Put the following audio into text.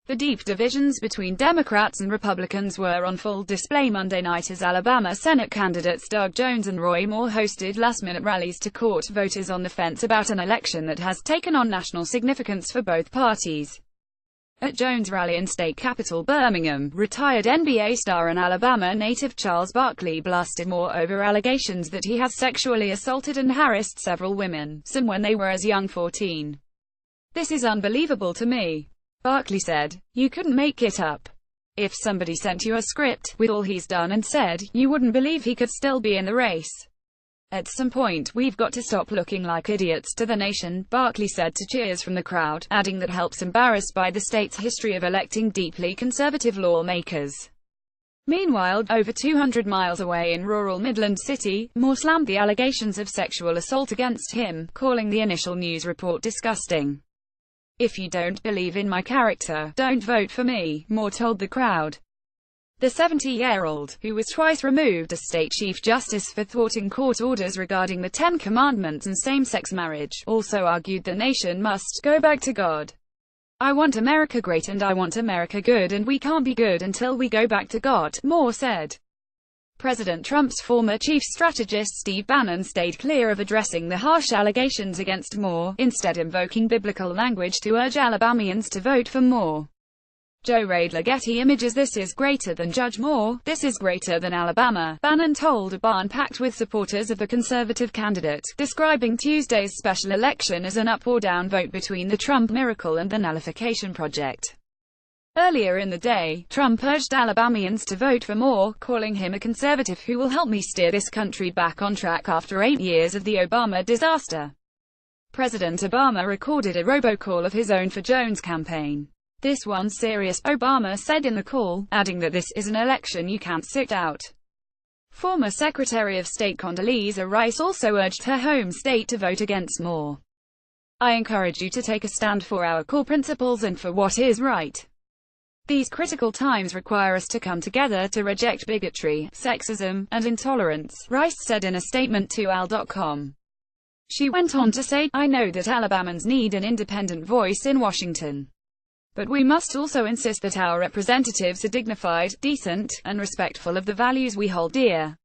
The deep divisions between Democrats and Republicans were on full display Monday night as Alabama Senate candidates Doug Jones and Roy Moore hosted last-minute rallies to court voters on the fence about an election that has taken on national significance for both parties. At Jones' rally in state capital Birmingham, retired NBA star and Alabama native Charles Barkley blasted Moore over allegations that he has sexually assaulted and harassed several women, some when they were as young 14. "This is unbelievable to me," Barkley said. "You couldn't make it up. If somebody sent you a script, with all he's done and said, you wouldn't believe he could still be in the race. At some point, we've got to stop looking like idiots to the nation," Barkley said to cheers from the crowd, adding that helps embarrassed by the state's history of electing deeply conservative lawmakers. Meanwhile, over 200 miles away in rural Midland City, Moore slammed the allegations of sexual assault against him, calling the initial news report disgusting. "If you don't believe in my character, don't vote for me," Moore told the crowd. The 70-year-old, who was twice removed as state chief justice for thwarting court orders regarding the Ten Commandments and same-sex marriage, also argued the nation must go back to God. "I want America great and I want America good, and we can't be good until we go back to God," Moore said. President Trump's former chief strategist Steve Bannon stayed clear of addressing the harsh allegations against Moore, instead invoking biblical language to urge Alabamians to vote for Moore. Joe Radler Getty Images "This is greater than Judge Moore, this is greater than Alabama," Bannon told a barn packed with supporters of the conservative candidate, describing Tuesday's special election as an up or down vote between the Trump miracle and the nullification project. Earlier in the day, Trump urged Alabamians to vote for Moore, calling him a conservative who will help me steer this country back on track after 8 years of the Obama disaster. President Obama recorded a robocall of his own for Jones' campaign. "This one's serious," Obama said in the call, adding that this is an election you can't sit out. Former Secretary of State Condoleezza Rice also urged her home state to vote against Moore. "I encourage you to take a stand for our core principles and for what is right. These critical times require us to come together to reject bigotry, sexism, and intolerance," Rice said in a statement to AL.com. She went on to say, "I know that Alabamans need an independent voice in Washington. But we must also insist that our representatives are dignified, decent, and respectful of the values we hold dear.